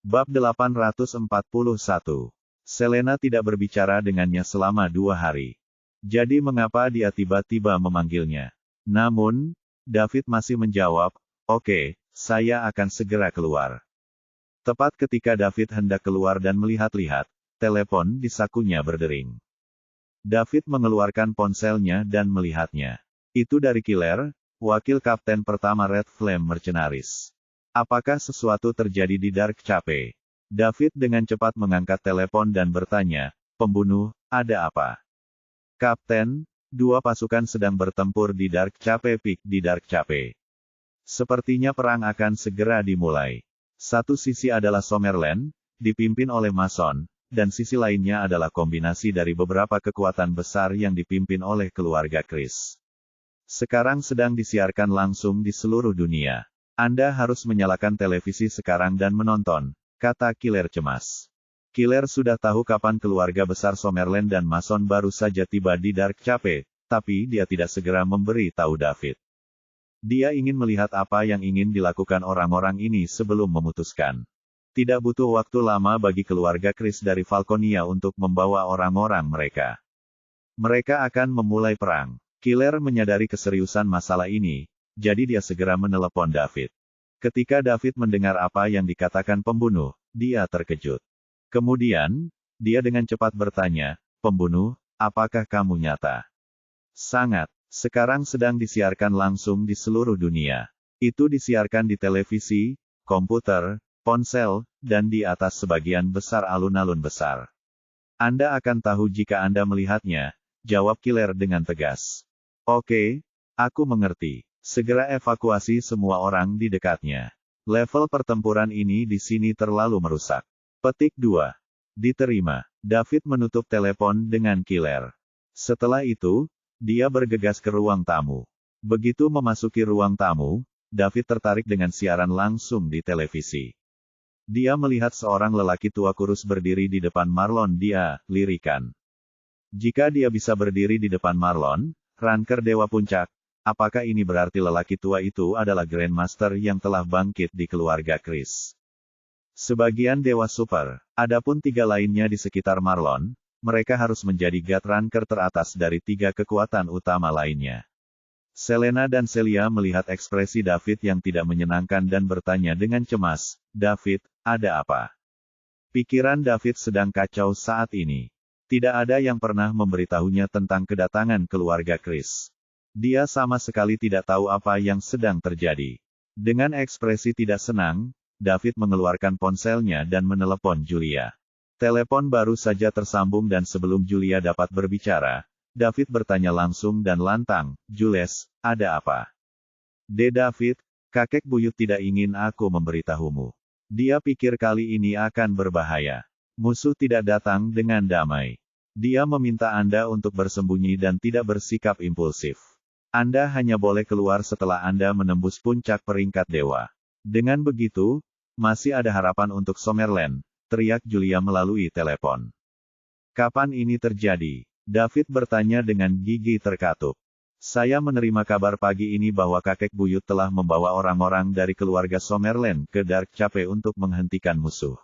Bab 841. Selena tidak berbicara dengannya selama 2 hari. Jadi mengapa dia tiba-tiba memanggilnya? Namun, David masih menjawab, "Oke, saya akan segera keluar." Tepat ketika David hendak keluar dan melihat-lihat, telepon di sakunya berdering. David mengeluarkan ponselnya dan melihatnya. Itu dari Killer, wakil kapten pertama Red Flame Mercenaries. Apakah sesuatu terjadi di Dark Cape? David dengan cepat mengangkat telepon dan bertanya, "Pembunuh, ada apa?" "Kapten, 2 pasukan sedang bertempur di Dark Cape Peak di Dark Cape. Sepertinya perang akan segera dimulai. Satu sisi adalah Summerland, dipimpin oleh Mason, dan sisi lainnya adalah kombinasi dari beberapa kekuatan besar yang dipimpin oleh keluarga Chris. Sekarang sedang disiarkan langsung di seluruh dunia. Anda harus menyalakan televisi sekarang dan menonton," kata Killer cemas. Killer sudah tahu kapan keluarga besar Summerland dan Mason baru saja tiba di Dark Cape, tapi dia tidak segera memberi tahu David. Dia ingin melihat apa yang ingin dilakukan orang-orang ini sebelum memutuskan. Tidak butuh waktu lama bagi keluarga Chris dari Falconia untuk membawa orang-orang mereka. Mereka akan memulai perang. Killer menyadari keseriusan masalah ini, jadi dia segera menelepon David. Ketika David mendengar apa yang dikatakan pembunuh, dia terkejut. Kemudian, dia dengan cepat bertanya, "Pembunuh, apakah kamu nyata?" "Sangat. Sekarang sedang disiarkan langsung di seluruh dunia. Itu disiarkan di televisi, komputer, ponsel, dan di atas sebagian besar alun-alun besar. Anda akan tahu jika Anda melihatnya," jawab Killer dengan tegas. "Oke, aku mengerti. Segera evakuasi semua orang di dekatnya. Level pertempuran ini di sini terlalu merusak." Petik 2. Diterima. David menutup telepon dengan Killer. Setelah itu, dia bergegas ke ruang tamu. Begitu memasuki ruang tamu, David tertarik dengan siaran langsung di televisi. Dia melihat seorang lelaki tua kurus berdiri di depan Marlon. Dia lirikan. Jika dia bisa berdiri di depan Marlon, Ranker Dewa Puncak, apakah ini berarti lelaki tua itu adalah Grandmaster yang telah bangkit di keluarga Chris? Sebagian Dewa Super, adapun 3 lainnya di sekitar Marlon, mereka harus menjadi God Ranker teratas dari 3 kekuatan utama lainnya. Selena dan Celia melihat ekspresi David yang tidak menyenangkan dan bertanya dengan cemas, "David, ada apa?" Pikiran David sedang kacau saat ini. Tidak ada yang pernah memberitahunya tentang kedatangan keluarga Chris. Dia sama sekali tidak tahu apa yang sedang terjadi. Dengan ekspresi tidak senang, David mengeluarkan ponselnya dan menelepon Julia. Telepon baru saja tersambung dan sebelum Julia dapat berbicara, David bertanya langsung dan lantang, "Jules, ada apa?" David, kakek buyut tidak ingin aku memberitahumu. Dia pikir kali ini akan berbahaya. Musuh tidak datang dengan damai. Dia meminta Anda untuk bersembunyi dan tidak bersikap impulsif. Anda hanya boleh keluar setelah Anda menembus puncak peringkat dewa. Dengan begitu, masih ada harapan untuk Summerland, teriak Julia melalui telepon. "Kapan ini terjadi?" David bertanya dengan gigi terkatup. "Saya menerima kabar pagi ini bahwa kakek buyut telah membawa orang-orang dari keluarga Summerland ke Dark Cape untuk menghentikan musuh.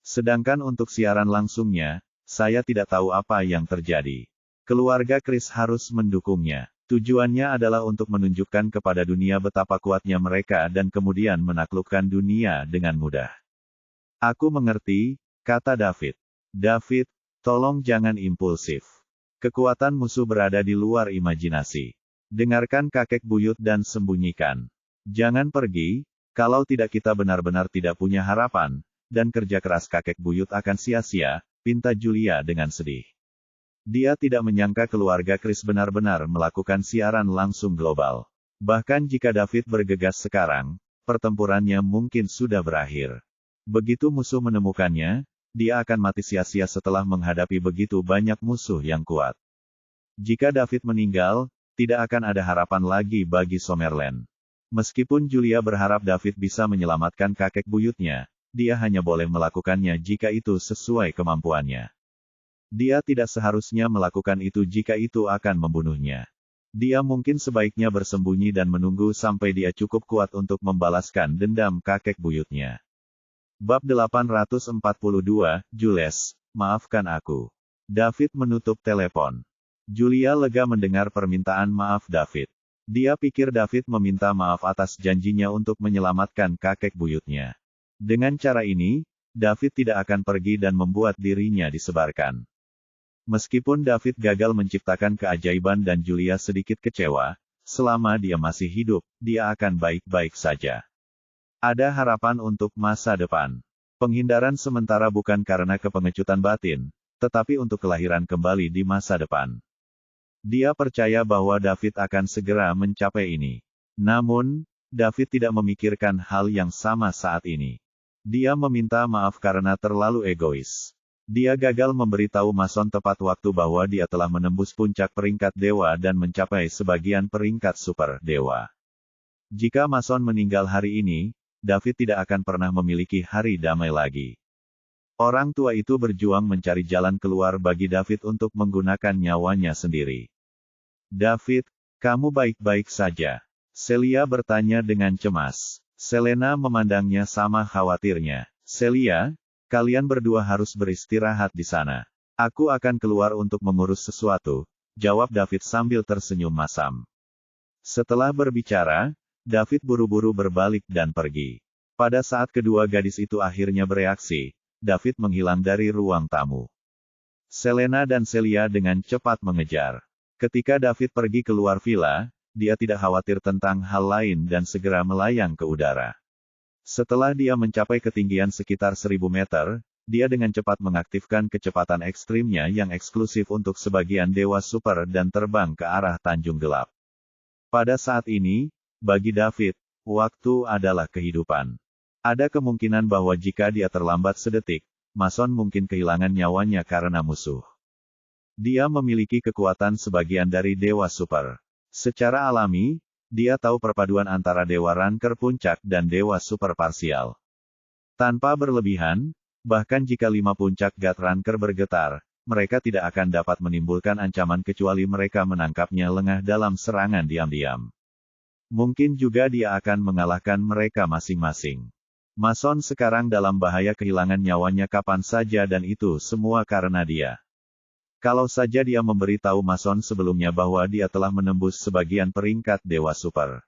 Sedangkan untuk siaran langsungnya, saya tidak tahu apa yang terjadi. Keluarga Chris harus mendukungnya. Tujuannya adalah untuk menunjukkan kepada dunia betapa kuatnya mereka dan kemudian menaklukkan dunia dengan mudah." "Aku mengerti," kata David. "David, tolong jangan impulsif. Kekuatan musuh berada di luar imajinasi. Dengarkan kakek buyut dan sembunyikan. Jangan pergi, kalau tidak kita benar-benar tidak punya harapan, dan kerja keras kakek buyut akan sia-sia," pinta Julia dengan sedih. Dia tidak menyangka keluarga Chris benar-benar melakukan siaran langsung global. Bahkan jika David bergegas sekarang, pertempurannya mungkin sudah berakhir. Begitu musuh menemukannya, dia akan mati sia-sia setelah menghadapi begitu banyak musuh yang kuat. Jika David meninggal, tidak akan ada harapan lagi bagi Summerland. Meskipun Julia berharap David bisa menyelamatkan kakek buyutnya, dia hanya boleh melakukannya jika itu sesuai kemampuannya. Dia tidak seharusnya melakukan itu jika itu akan membunuhnya. Dia mungkin sebaiknya bersembunyi dan menunggu sampai dia cukup kuat untuk membalaskan dendam kakek buyutnya. Bab 842, Jules, maafkan aku. David menutup telepon. Julia lega mendengar permintaan maaf David. Dia pikir David meminta maaf atas janjinya untuk menyelamatkan kakek buyutnya. Dengan cara ini, David tidak akan pergi dan membuat dirinya disebarkan. Meskipun David gagal menciptakan keajaiban dan Julia sedikit kecewa, selama dia masih hidup, dia akan baik-baik saja. Ada harapan untuk masa depan. Penghindaran sementara bukan karena kepengecutan batin, tetapi untuk kelahiran kembali di masa depan. Dia percaya bahwa David akan segera mencapai ini. Namun, David tidak memikirkan hal yang sama saat ini. Dia meminta maaf karena terlalu egois. Dia gagal memberitahu Mason tepat waktu bahwa dia telah menembus puncak peringkat dewa dan mencapai sebagian peringkat super dewa. Jika Mason meninggal hari ini, David tidak akan pernah memiliki hari damai lagi. Orang tua itu berjuang mencari jalan keluar bagi David untuk menggunakan nyawanya sendiri. David, kamu baik-baik saja? Celia bertanya dengan cemas. Selena memandangnya sama khawatirnya. Celia, kalian berdua harus beristirahat di sana. Aku akan keluar untuk mengurus sesuatu, jawab David sambil tersenyum masam. Setelah berbicara, David buru-buru berbalik dan pergi. Pada saat kedua gadis itu akhirnya bereaksi, David menghilang dari ruang tamu. Selena dan Celia dengan cepat mengejar. Ketika David pergi keluar villa, dia tidak khawatir tentang hal lain dan segera melayang ke udara. Setelah dia mencapai ketinggian sekitar 1000 meter, dia dengan cepat mengaktifkan kecepatan ekstrimnya yang eksklusif untuk sebagian dewa super dan terbang ke arah Tanjung Gelap. Pada saat ini, bagi David, waktu adalah kehidupan. Ada kemungkinan bahwa jika dia terlambat sedetik, Mason mungkin kehilangan nyawanya karena musuh. Dia memiliki kekuatan sebagian dari dewa super. Secara alami, dia tahu perpaduan antara dewa ranker puncak dan dewa super parsial. Tanpa berlebihan, bahkan jika 5 puncak God ranker bergetar, mereka tidak akan dapat menimbulkan ancaman kecuali mereka menangkapnya lengah dalam serangan diam-diam. Mungkin juga dia akan mengalahkan mereka masing-masing. Mason sekarang dalam bahaya kehilangan nyawanya kapan saja dan itu semua karena dia. Kalau saja dia memberitahu Mason sebelumnya bahwa dia telah menembus sebagian peringkat dewa super.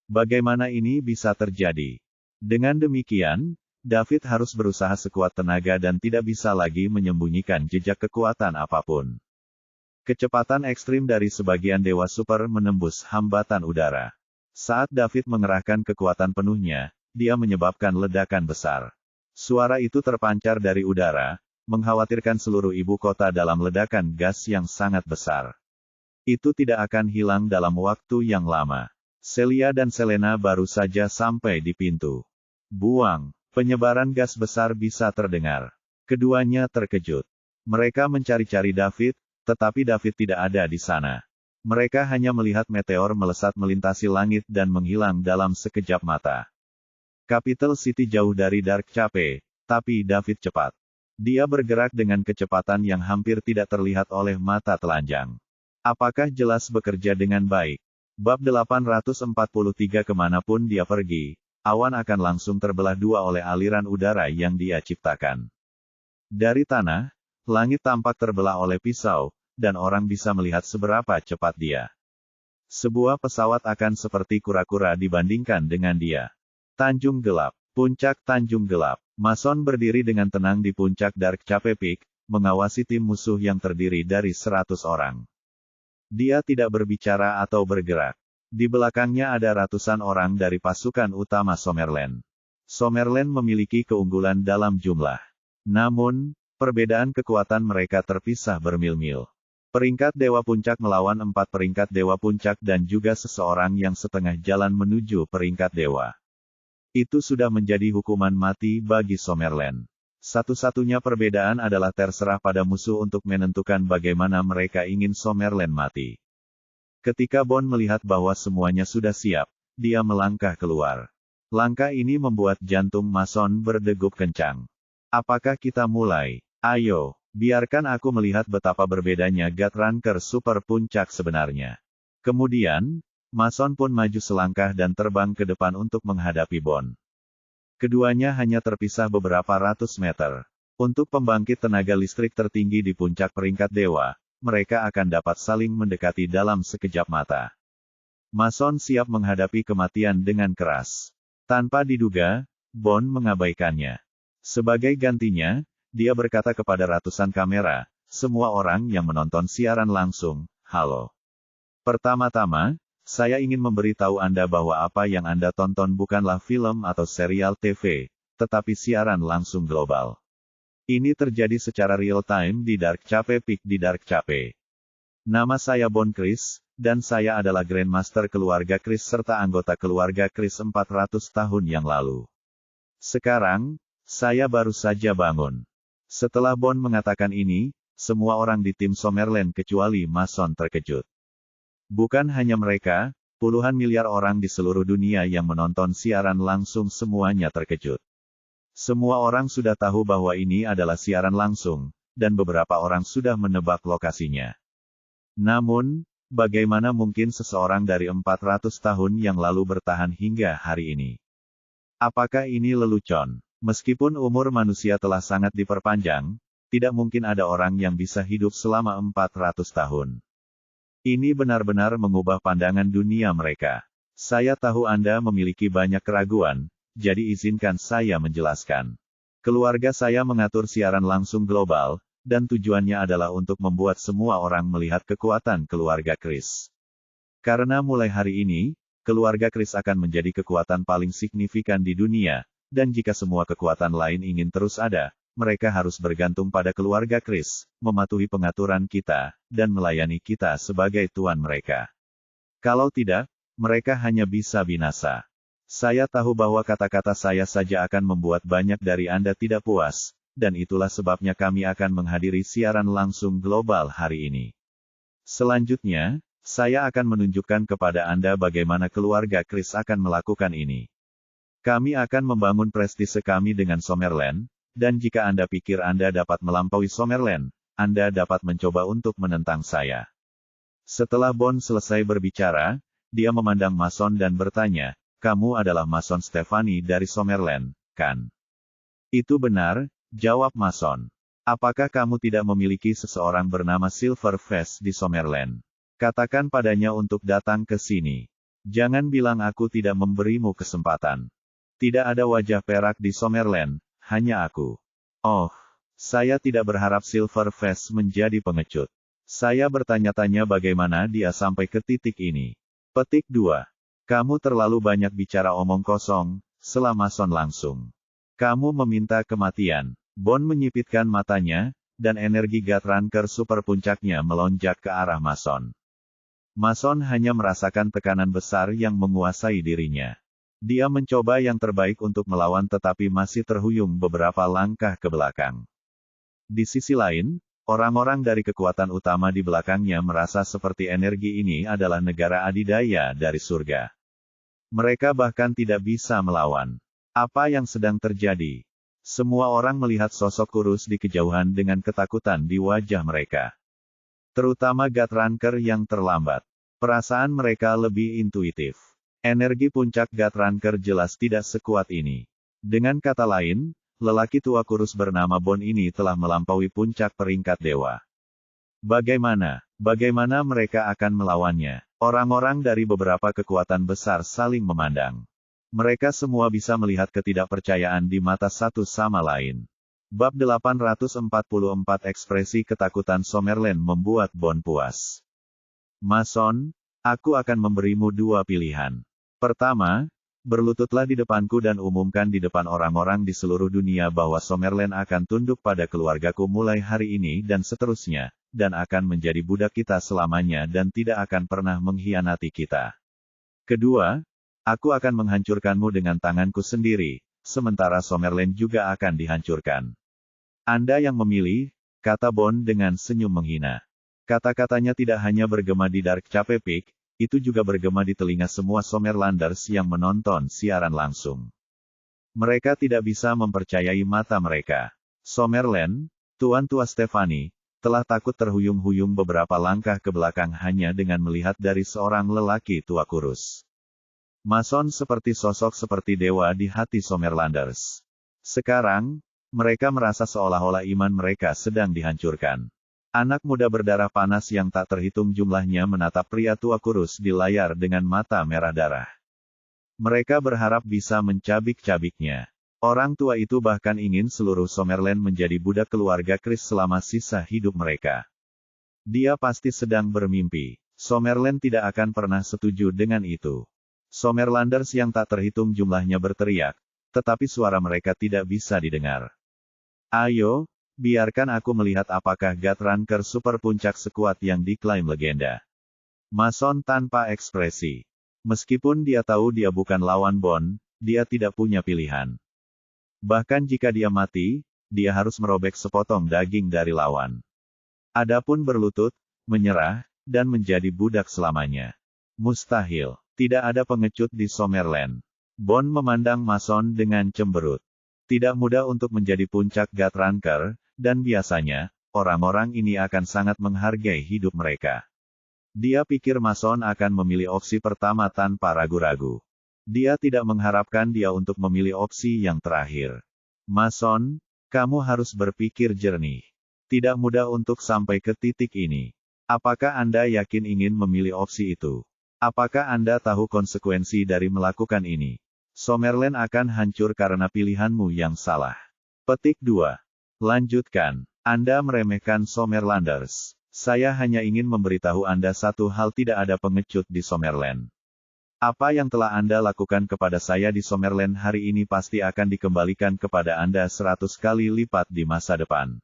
Bagaimana ini bisa terjadi? Dengan demikian, David harus berusaha sekuat tenaga dan tidak bisa lagi menyembunyikan jejak kekuatan apapun. Kecepatan ekstrim dari sebagian dewa super menembus hambatan udara. Saat David mengerahkan kekuatan penuhnya, dia menyebabkan ledakan besar. Suara itu terpancar dari udara, mengkhawatirkan seluruh ibu kota dalam ledakan gas yang sangat besar. Itu tidak akan hilang dalam waktu yang lama. Celia dan Selena baru saja sampai di pintu. Buang, penyebaran gas besar bisa terdengar. Keduanya terkejut. Mereka mencari-cari David, tetapi David tidak ada di sana. Mereka hanya melihat meteor melesat melintasi langit dan menghilang dalam sekejap mata. Capital City jauh dari Dark Cape, tapi David cepat. Dia bergerak dengan kecepatan yang hampir tidak terlihat oleh mata telanjang. Apakah jelas bekerja dengan baik? Bab 843 kemanapun dia pergi, awan akan langsung terbelah dua oleh aliran udara yang dia ciptakan. Dari tanah, langit tampak terbelah oleh pisau, dan orang bisa melihat seberapa cepat dia. Sebuah pesawat akan seperti kura-kura dibandingkan dengan dia. Tanjung Gelap, puncak Tanjung Gelap. Mason berdiri dengan tenang di puncak Dark Cape Peak, mengawasi tim musuh yang terdiri dari 100 orang. Dia tidak berbicara atau bergerak. Di belakangnya ada ratusan orang dari pasukan utama Summerland. Summerland memiliki keunggulan dalam jumlah. Namun, perbedaan kekuatan mereka terpisah bermil-mil. Peringkat Dewa Puncak melawan 4 peringkat Dewa Puncak dan juga seseorang yang setengah jalan menuju peringkat Dewa. Itu sudah menjadi hukuman mati bagi Summerland. Satu-satunya perbedaan adalah terserah pada musuh untuk menentukan bagaimana mereka ingin Summerland mati. Ketika Bond melihat bahwa semuanya sudah siap, dia melangkah keluar. Langkah ini membuat jantung Mason berdegup kencang. Apakah kita mulai? Ayo. Biarkan aku melihat betapa berbedanya God ranker super puncak sebenarnya. Kemudian, Mason pun maju selangkah dan terbang ke depan untuk menghadapi Bond. Keduanya hanya terpisah beberapa ratus meter. Untuk pembangkit tenaga listrik tertinggi di puncak peringkat dewa, mereka akan dapat saling mendekati dalam sekejap mata. Mason siap menghadapi kematian dengan keras. Tanpa diduga, Bond mengabaikannya. Sebagai gantinya, dia berkata kepada ratusan kamera, semua orang yang menonton siaran langsung, halo. Pertama-tama, saya ingin memberitahu Anda bahwa apa yang Anda tonton bukanlah film atau serial TV, tetapi siaran langsung global. Ini terjadi secara real-time di Dark Cape Peak di Dark Cape. Nama saya Bond Chris, dan saya adalah Grandmaster keluarga Chris serta anggota keluarga Chris 400 tahun yang lalu. Sekarang, saya baru saja bangun. Setelah Bond mengatakan ini, semua orang di tim Summerland kecuali Mason terkejut. Bukan hanya mereka, puluhan miliar orang di seluruh dunia yang menonton siaran langsung semuanya terkejut. Semua orang sudah tahu bahwa ini adalah siaran langsung, dan beberapa orang sudah menebak lokasinya. Namun, bagaimana mungkin seseorang dari 400 tahun yang lalu bertahan hingga hari ini? Apakah ini lelucon? Meskipun umur manusia telah sangat diperpanjang, tidak mungkin ada orang yang bisa hidup selama 400 tahun. Ini benar-benar mengubah pandangan dunia mereka. Saya tahu Anda memiliki banyak keraguan, jadi izinkan saya menjelaskan. Keluarga saya mengatur siaran langsung global, dan tujuannya adalah untuk membuat semua orang melihat kekuatan keluarga Chris. Karena mulai hari ini, keluarga Chris akan menjadi kekuatan paling signifikan di dunia, dan jika semua kekuatan lain ingin terus ada, mereka harus bergantung pada keluarga Chris, mematuhi pengaturan kita, dan melayani kita sebagai tuan mereka. Kalau tidak, mereka hanya bisa binasa. Saya tahu bahwa kata-kata saya saja akan membuat banyak dari Anda tidak puas, dan itulah sebabnya kami akan menghadiri siaran langsung global hari ini. Selanjutnya, saya akan menunjukkan kepada Anda bagaimana keluarga Chris akan melakukan ini. Kami akan membangun prestise kami dengan Summerland, dan jika Anda pikir Anda dapat melampaui Summerland, Anda dapat mencoba untuk menentang saya. Setelah Bond selesai berbicara, dia memandang Mason dan bertanya, kamu adalah Mason Stefani dari Summerland, kan? Itu benar, jawab Mason. Apakah kamu tidak memiliki seseorang bernama Silverface di Summerland? Katakan padanya untuk datang ke sini. Jangan bilang aku tidak memberimu kesempatan. Tidak ada wajah perak di Summerland, hanya aku. Oh, saya tidak berharap Silverface menjadi pengecut. Saya bertanya-tanya bagaimana dia sampai ke titik ini. Petik 2. Kamu terlalu banyak bicara omong kosong, sela Mason langsung. Kamu meminta kematian. Bond menyipitkan matanya, dan energi Gatranker super puncaknya melonjak ke arah Mason. Mason hanya merasakan tekanan besar yang menguasai dirinya. Dia mencoba yang terbaik untuk melawan tetapi masih terhuyung beberapa langkah ke belakang. Di sisi lain, orang-orang dari kekuatan utama di belakangnya merasa seperti energi ini adalah negara adidaya dari surga. Mereka bahkan tidak bisa melawan. Apa yang sedang terjadi? Semua orang melihat sosok kurus di kejauhan dengan ketakutan di wajah mereka. Terutama Gatranker yang terlambat. Perasaan mereka lebih intuitif. Energi puncak Gatranker jelas tidak sekuat ini. Dengan kata lain, lelaki tua kurus bernama Bond ini telah melampaui puncak peringkat dewa. Bagaimana mereka akan melawannya? Orang-orang dari beberapa kekuatan besar saling memandang. Mereka semua bisa melihat ketidakpercayaan di mata satu sama lain. Bab 844 Ekspresi ketakutan Summerland membuat Bond puas. Mason, aku akan memberimu dua pilihan. Pertama, berlututlah di depanku dan umumkan di depan orang-orang di seluruh dunia bahwa Summerland akan tunduk pada keluargaku mulai hari ini dan seterusnya, dan akan menjadi budak kita selamanya dan tidak akan pernah mengkhianati kita. Kedua, aku akan menghancurkanmu dengan tanganku sendiri, sementara Summerland juga akan dihancurkan. Anda yang memilih, kata Bond dengan senyum menghina. Kata-katanya tidak hanya bergema di Dark Cape Peak, itu juga bergema di telinga semua Summerlanders yang menonton siaran langsung. Mereka tidak bisa mempercayai mata mereka. Summerland, Tuan Tua Stefani, telah takut terhuyung-huyung beberapa langkah ke belakang hanya dengan melihat dari seorang lelaki tua kurus. Mason seperti sosok seperti dewa di hati Sommerlanders. Sekarang, mereka merasa seolah-olah iman mereka sedang dihancurkan. Anak muda berdarah panas yang tak terhitung jumlahnya menatap pria tua kurus di layar dengan mata merah darah. Mereka berharap bisa mencabik-cabiknya. Orang tua itu bahkan ingin seluruh Sommerland menjadi budak keluarga Chris selama sisa hidup mereka. Dia pasti sedang bermimpi. Sommerland tidak akan pernah setuju dengan itu. Sommerlanders yang tak terhitung jumlahnya berteriak, tetapi suara mereka tidak bisa didengar. Ayo, biarkan aku melihat apakah Guthrunker super puncak sekuat yang diklaim legenda. Mason tanpa ekspresi. Meskipun dia tahu dia bukan lawan Bond, dia tidak punya pilihan. Bahkan jika dia mati, dia harus merobek sepotong daging dari lawan. Adapun berlutut, menyerah, dan menjadi budak selamanya. Mustahil. Tidak ada pengecut di Sommerland. Bond memandang Mason dengan cemberut. Tidak mudah untuk menjadi puncak Guthrunker, dan biasanya, orang-orang ini akan sangat menghargai hidup mereka. Dia pikir Mason akan memilih opsi pertama tanpa ragu-ragu. Dia tidak mengharapkan dia untuk memilih opsi yang terakhir. Mason, kamu harus berpikir jernih. Tidak mudah untuk sampai ke titik ini. Apakah Anda yakin ingin memilih opsi itu? Apakah Anda tahu konsekuensi dari melakukan ini? Sommerland akan hancur karena pilihanmu yang salah. Petik 2. Lanjutkan. Anda meremehkan Sommerlanders. Saya hanya ingin memberitahu Anda satu hal, tidak ada pengecut di Sommerland. Apa yang telah Anda lakukan kepada saya di Sommerland hari ini pasti akan dikembalikan kepada Anda 100 kali lipat di masa depan.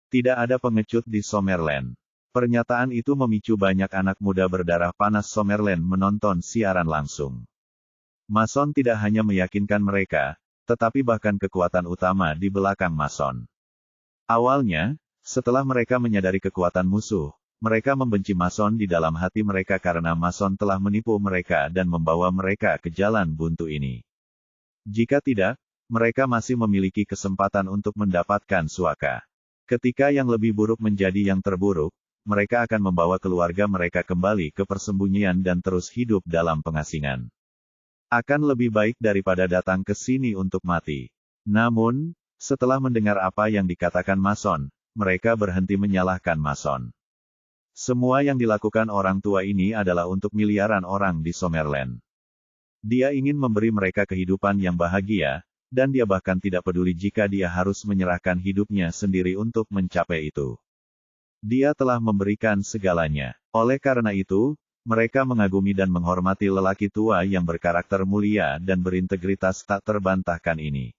Tidak ada pengecut di Sommerland. Pernyataan itu memicu banyak anak muda berdarah panas Sommerland menonton siaran langsung. Mason tidak hanya meyakinkan mereka, tetapi bahkan kekuatan utama di belakang Mason. Awalnya, setelah mereka menyadari kekuatan musuh, mereka membenci Mason di dalam hati mereka karena Mason telah menipu mereka dan membawa mereka ke jalan buntu ini. Jika tidak, mereka masih memiliki kesempatan untuk mendapatkan suaka. Ketika yang lebih buruk menjadi yang terburuk, mereka akan membawa keluarga mereka kembali ke persembunyian dan terus hidup dalam pengasingan. Akan lebih baik daripada datang ke sini untuk mati. Namun, setelah mendengar apa yang dikatakan Mason, mereka berhenti menyalahkan Mason. Semua yang dilakukan orang tua ini adalah untuk miliaran orang di Sommerland. Dia ingin memberi mereka kehidupan yang bahagia, dan dia bahkan tidak peduli jika dia harus menyerahkan hidupnya sendiri untuk mencapai itu. Dia telah memberikan segalanya. Oleh karena itu, mereka mengagumi dan menghormati lelaki tua yang berkarakter mulia dan berintegritas tak terbantahkan ini.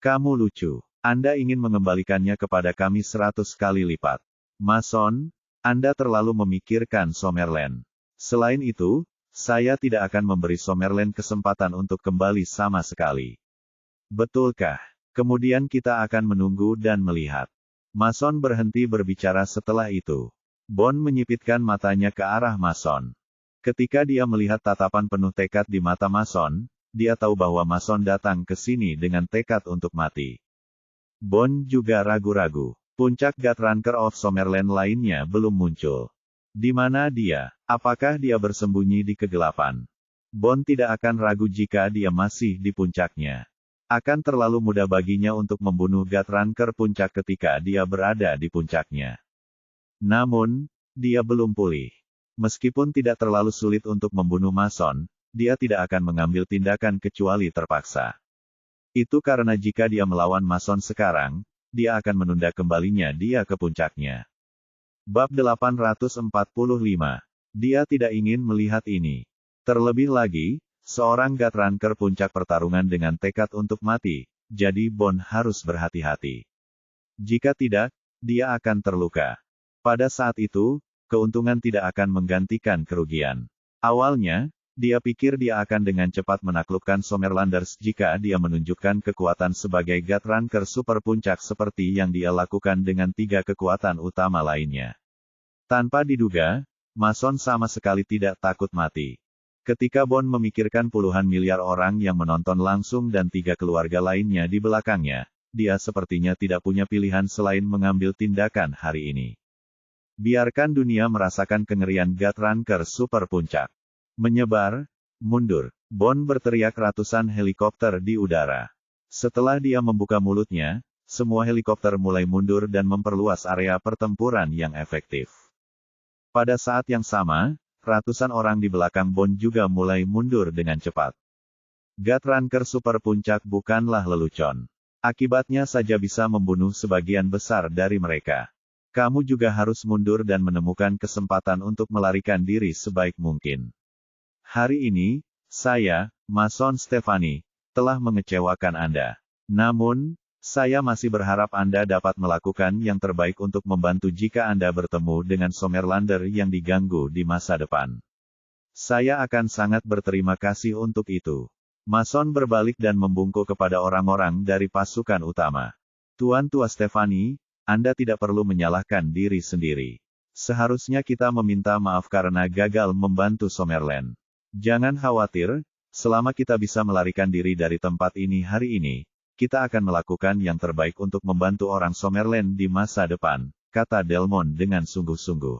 Kamu lucu. Anda ingin mengembalikannya kepada kami 100 kali lipat. Mason, Anda terlalu memikirkan Sommerland. Selain itu, saya tidak akan memberi Sommerland kesempatan untuk kembali sama sekali. Betulkah? Kemudian kita akan menunggu dan melihat. Mason berhenti berbicara setelah itu. Bond menyipitkan matanya ke arah Mason. Ketika dia melihat tatapan penuh tekad di mata Mason, dia tahu bahwa Mason datang ke sini dengan tekad untuk mati. Bond juga ragu-ragu. Puncak Guthrunker of Sommerland lainnya belum muncul. Di mana dia? Apakah dia bersembunyi di kegelapan? Bond tidak akan ragu jika dia masih di puncaknya. Akan terlalu mudah baginya untuk membunuh Guthrunker puncak ketika dia berada di puncaknya. Namun, dia belum pulih. Meskipun tidak terlalu sulit untuk membunuh Mason, dia tidak akan mengambil tindakan kecuali terpaksa. Itu karena jika dia melawan Mason sekarang, dia akan menunda kembalinya dia ke puncaknya. Bab 845. Dia tidak ingin melihat ini. Terlebih lagi, seorang Guthrunker puncak pertarungan dengan tekad untuk mati, jadi Bond harus berhati-hati. Jika tidak, dia akan terluka. Pada saat itu, keuntungan tidak akan menggantikan kerugian. Awalnya, dia pikir dia akan dengan cepat menaklukkan Sommerlanders jika dia menunjukkan kekuatan sebagai Guthrunker super puncak seperti yang dia lakukan dengan 3 kekuatan utama lainnya. Tanpa diduga, Mason sama sekali tidak takut mati. Ketika Bond memikirkan puluhan miliar orang yang menonton langsung dan 3 keluarga lainnya di belakangnya, dia sepertinya tidak punya pilihan selain mengambil tindakan hari ini. Biarkan dunia merasakan kengerian Guthrunker super puncak. Menyebar, mundur. Bond berteriak ratusan helikopter di udara. Setelah dia membuka mulutnya, semua helikopter mulai mundur dan memperluas area pertempuran yang efektif. Pada saat yang sama, ratusan orang di belakang Bond juga mulai mundur dengan cepat. Gutranker Super Puncak bukanlah lelucon. Akibatnya saja bisa membunuh sebagian besar dari mereka. Kamu juga harus mundur dan menemukan kesempatan untuk melarikan diri sebaik mungkin. Hari ini, saya, Mason Stefani, telah mengecewakan Anda. Namun, saya masih berharap Anda dapat melakukan yang terbaik untuk membantu jika Anda bertemu dengan Sommerlander yang diganggu di masa depan. Saya akan sangat berterima kasih untuk itu. Mason berbalik dan membungkuk kepada orang-orang dari pasukan utama. Tuan Tua Stefani, Anda tidak perlu menyalahkan diri sendiri. Seharusnya kita meminta maaf karena gagal membantu Sommerland. Jangan khawatir, selama kita bisa melarikan diri dari tempat ini hari ini, kita akan melakukan yang terbaik untuk membantu orang Sommerland di masa depan, kata Delmon dengan sungguh-sungguh.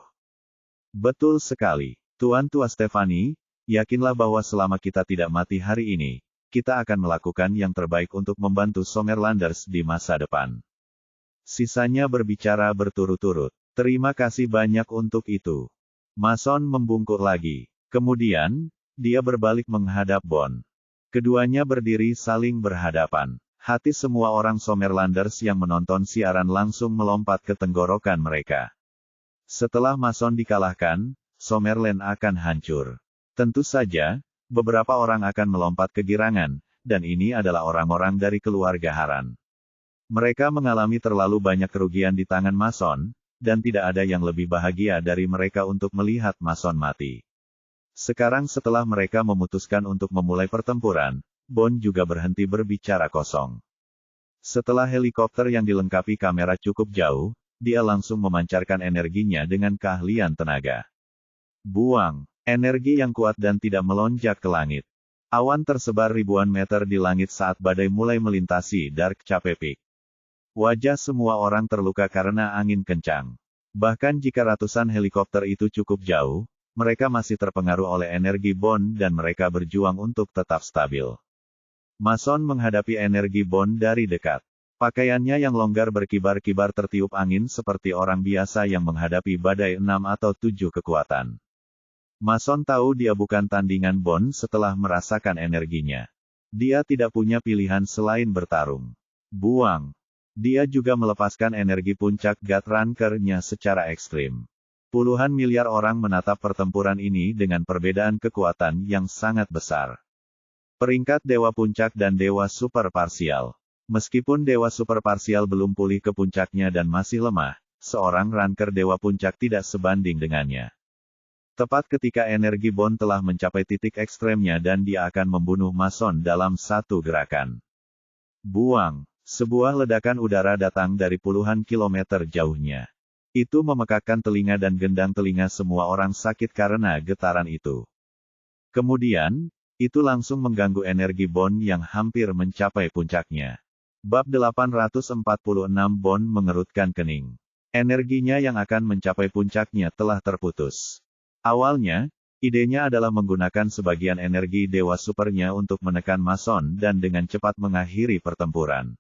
Betul sekali, Tuan Tua Stefani, yakinlah bahwa selama kita tidak mati hari ini, kita akan melakukan yang terbaik untuk membantu Sommerlanders di masa depan. Sisanya berbicara berturut-turut. Terima kasih banyak untuk itu. Mason membungkuk lagi. Kemudian, dia berbalik menghadap Bond. Keduanya berdiri saling berhadapan. Hati semua orang Sommerlanders yang menonton siaran langsung melompat ke tenggorokan mereka. Setelah Mason dikalahkan, Sommerland akan hancur. Tentu saja, beberapa orang akan melompat kegirangan, dan ini adalah orang-orang dari keluarga Haran. Mereka mengalami terlalu banyak kerugian di tangan Mason, dan tidak ada yang lebih bahagia dari mereka untuk melihat Mason mati. Sekarang setelah mereka memutuskan untuk memulai pertempuran, Bond juga berhenti berbicara kosong. Setelah helikopter yang dilengkapi kamera cukup jauh, dia langsung memancarkan energinya dengan keahlian tenaga. Buang. Energi yang kuat dan tidak melonjak ke langit. Awan tersebar ribuan meter di langit saat badai mulai melintasi Dark Cape Peak. Wajah semua orang terluka karena angin kencang. Bahkan jika ratusan helikopter itu cukup jauh, mereka masih terpengaruh oleh energi Bond dan mereka berjuang untuk tetap stabil. Mason menghadapi energi Bond dari dekat. Pakaiannya yang longgar berkibar-kibar tertiup angin seperti orang biasa yang menghadapi badai 6 atau 7 kekuatan. Mason tahu dia bukan tandingan Bond setelah merasakan energinya. Dia tidak punya pilihan selain bertarung. Buang. Dia juga melepaskan energi puncak Gutranker-nya secara ekstrim. Puluhan miliar orang menatap pertempuran ini dengan perbedaan kekuatan yang sangat besar. Peringkat Dewa Puncak dan Dewa Super Parsial. Meskipun Dewa Super Parsial belum pulih ke puncaknya dan masih lemah, seorang Ranker Dewa Puncak tidak sebanding dengannya. Tepat ketika energi Bond telah mencapai titik ekstremnya dan dia akan membunuh Mason dalam satu gerakan. Buang. Sebuah ledakan udara datang dari puluhan kilometer jauhnya. Itu memekakkan telinga dan gendang telinga semua orang sakit karena getaran itu. Kemudian, itu langsung mengganggu energi Bond yang hampir mencapai puncaknya. Bab 846 Bond mengerutkan kening. Energinya yang akan mencapai puncaknya telah terputus. Awalnya, idenya adalah menggunakan sebagian energi Dewa Supernya untuk menekan Mason dan dengan cepat mengakhiri pertempuran.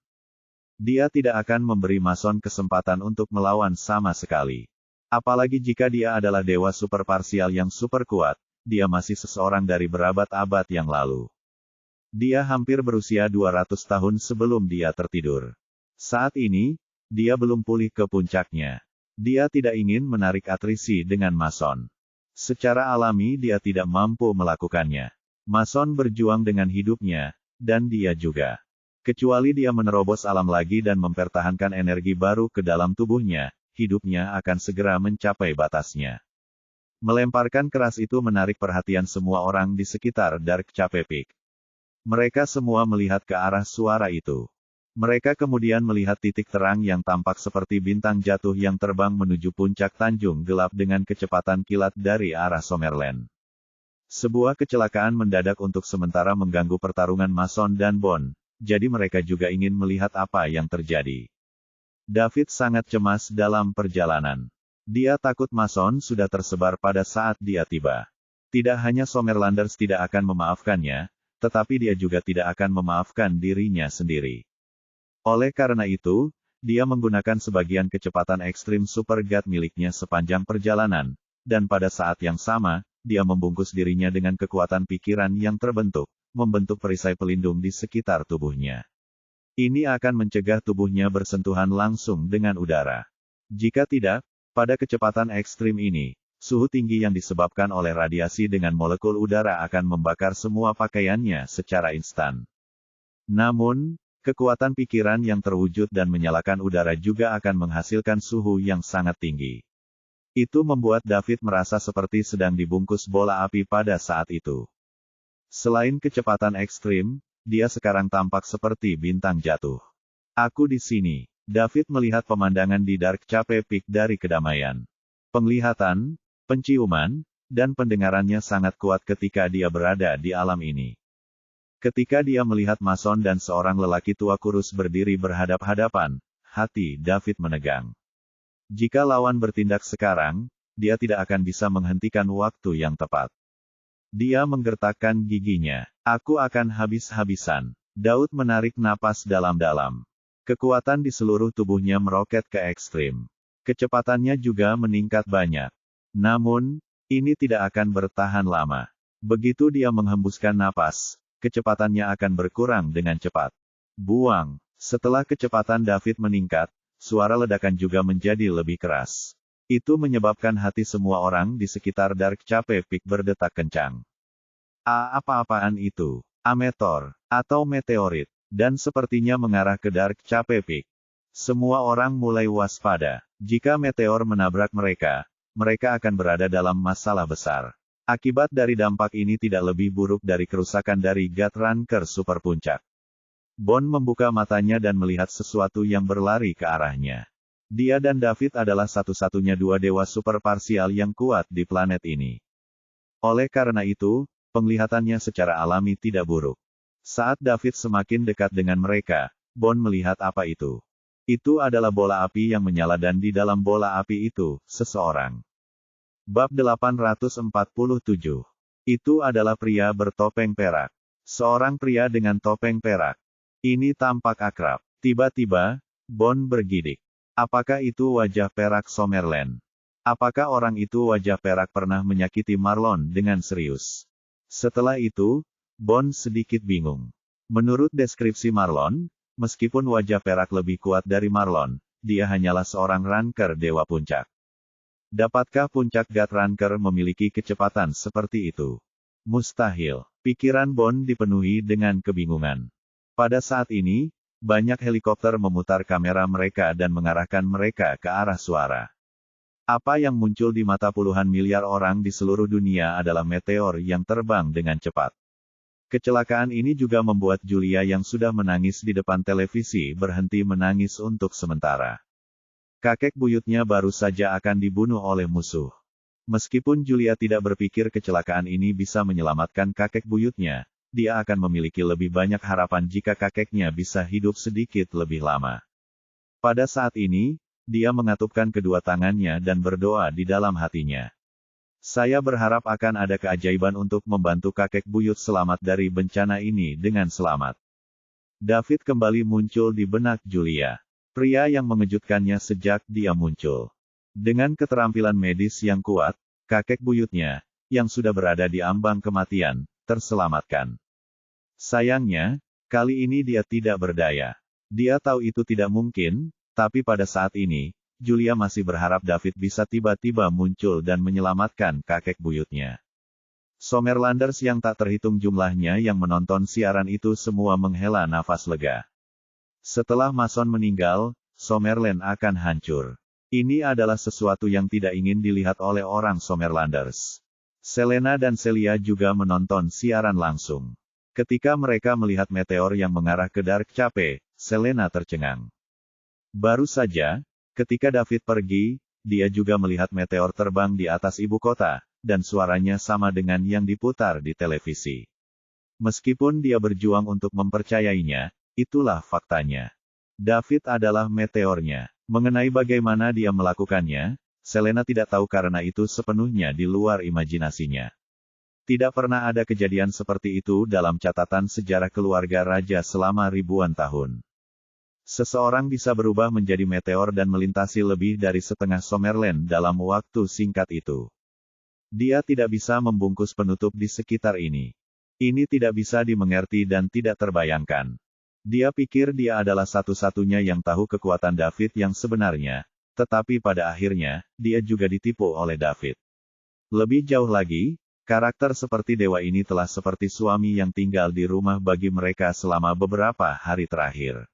Dia tidak akan memberi Mason kesempatan untuk melawan sama sekali. Apalagi jika dia adalah Dewa Super Parsial yang super kuat, dia masih seseorang dari berabad-abad yang lalu. Dia hampir berusia 200 tahun sebelum dia tertidur. Saat ini, dia belum pulih ke puncaknya. Dia tidak ingin menarik atrisi dengan Mason. Secara alami dia tidak mampu melakukannya. Mason berjuang dengan hidupnya, dan dia juga. Kecuali dia menerobos alam lagi dan mempertahankan energi baru ke dalam tubuhnya, hidupnya akan segera mencapai batasnya. Melemparkan keras itu menarik perhatian semua orang di sekitar Dark Cape Peak. Mereka semua melihat ke arah suara itu. Mereka kemudian melihat titik terang yang tampak seperti bintang jatuh yang terbang menuju puncak Tanjung Gelap dengan kecepatan kilat dari arah Sommerland. Sebuah kecelakaan mendadak untuk sementara mengganggu pertarungan Mason dan Bond, jadi mereka juga ingin melihat apa yang terjadi. David sangat cemas dalam perjalanan. Dia takut Mason sudah tersebar pada saat dia tiba. Tidak hanya Sommerlanders tidak akan memaafkannya, tetapi dia juga tidak akan memaafkan dirinya sendiri. Oleh karena itu, dia menggunakan sebagian kecepatan ekstrim Super God miliknya sepanjang perjalanan, dan pada saat yang sama, dia membungkus dirinya dengan kekuatan pikiran yang terbentuk, membentuk perisai pelindung di sekitar tubuhnya. Ini akan mencegah tubuhnya bersentuhan langsung dengan udara. Jika tidak, pada kecepatan ekstrim ini, suhu tinggi yang disebabkan oleh radiasi dengan molekul udara akan membakar semua pakaiannya secara instan. Namun, kekuatan pikiran yang terwujud dan menyalakan udara juga akan menghasilkan suhu yang sangat tinggi. Itu membuat David merasa seperti sedang dibungkus bola api pada saat itu. Selain kecepatan ekstrim, dia sekarang tampak seperti bintang jatuh. Aku di sini. David melihat pemandangan di Dark Cape Peak dari kedamaian. Penglihatan, penciuman, dan pendengarannya sangat kuat ketika dia berada di alam ini. Ketika dia melihat Mason dan seorang lelaki tua kurus berdiri berhadap-hadapan, hati David menegang. Jika lawan bertindak sekarang, dia tidak akan bisa menghentikan waktu yang tepat. Dia menggertakkan giginya. Aku akan habis-habisan. Daud menarik napas dalam-dalam. Kekuatan di seluruh tubuhnya meroket ke ekstrim. Kecepatannya juga meningkat banyak. Namun, ini tidak akan bertahan lama. Begitu dia menghembuskan napas, kecepatannya akan berkurang dengan cepat. Buang. Setelah kecepatan David meningkat, suara ledakan juga menjadi lebih keras. Itu menyebabkan hati semua orang di sekitar Dark Cape Peak berdetak kencang. Apa-apaan itu? Ameteor, atau meteorit, dan sepertinya mengarah ke Dark Cape Peak. Semua orang mulai waspada. Jika meteor menabrak mereka, mereka akan berada dalam masalah besar. Akibat dari dampak ini tidak lebih buruk dari kerusakan dari God Ranker Super Puncak. Bond membuka matanya dan melihat sesuatu yang berlari ke arahnya. Dia dan David adalah satu-satunya dua dewa super parsial yang kuat di planet ini. Oleh karena itu, penglihatannya secara alami tidak buruk. Saat David semakin dekat dengan mereka, Bond melihat apa itu. Itu adalah bola api yang menyala dan di dalam bola api itu, seseorang. Bab 847. Itu adalah pria bertopeng perak. Seorang pria dengan topeng perak. Ini tampak akrab. Tiba-tiba, Bond bergidik. Apakah itu wajah perak Summerland? Apakah orang itu wajah perak pernah menyakiti Marlon dengan serius? Setelah itu, Bond sedikit bingung. Menurut deskripsi Marlon, meskipun wajah perak lebih kuat dari Marlon, dia hanyalah seorang ranker dewa puncak. Dapatkah puncak God Ranker memiliki kecepatan seperti itu? Mustahil. Pikiran Bond dipenuhi dengan kebingungan. Pada saat ini, banyak helikopter memutar kamera mereka dan mengarahkan mereka ke arah suara. Apa yang muncul di mata puluhan miliar orang di seluruh dunia adalah meteor yang terbang dengan cepat. Kecelakaan ini juga membuat Julia yang sudah menangis di depan televisi berhenti menangis untuk sementara. Kakek buyutnya baru saja akan dibunuh oleh musuh. Meskipun Julia tidak berpikir kecelakaan ini bisa menyelamatkan kakek buyutnya, dia akan memiliki lebih banyak harapan jika kakeknya bisa hidup sedikit lebih lama. Pada saat ini, dia mengatupkan kedua tangannya dan berdoa di dalam hatinya. Saya berharap akan ada keajaiban untuk membantu kakek buyut selamat dari bencana ini dengan selamat. David kembali muncul di benak Julia. Pria yang mengejutkannya sejak dia muncul. Dengan keterampilan medis yang kuat, kakek buyutnya, yang sudah berada di ambang kematian, terselamatkan. Sayangnya, kali ini dia tidak berdaya. Dia tahu itu tidak mungkin, tapi pada saat ini, Julia masih berharap David bisa tiba-tiba muncul dan menyelamatkan kakek buyutnya. Summerlanders yang tak terhitung jumlahnya yang menonton siaran itu semua menghela nafas lega. Setelah Mason meninggal, Summerland akan hancur. Ini adalah sesuatu yang tidak ingin dilihat oleh orang Summerlanders. Selena dan Celia juga menonton siaran langsung. Ketika mereka melihat meteor yang mengarah ke Dark Cape, Selena tercengang. Baru saja, ketika David pergi, dia juga melihat meteor terbang di atas ibu kota, dan suaranya sama dengan yang diputar di televisi. Meskipun dia berjuang untuk mempercayainya, itulah faktanya. David adalah meteornya. Mengenai bagaimana dia melakukannya, Selena tidak tahu karena itu sepenuhnya di luar imajinasinya. Tidak pernah ada kejadian seperti itu dalam catatan sejarah keluarga raja selama ribuan tahun. Seseorang bisa berubah menjadi meteor dan melintasi lebih dari setengah Summerland dalam waktu singkat itu. Dia tidak bisa membungkus penutup di sekitar ini. Ini tidak bisa dimengerti dan tidak terbayangkan. Dia pikir dia adalah satu-satunya yang tahu kekuatan David yang sebenarnya, tetapi pada akhirnya, dia juga ditipu oleh David. Lebih jauh lagi, karakter seperti dewa ini telah seperti suami yang tinggal di rumah bagi mereka selama beberapa hari terakhir.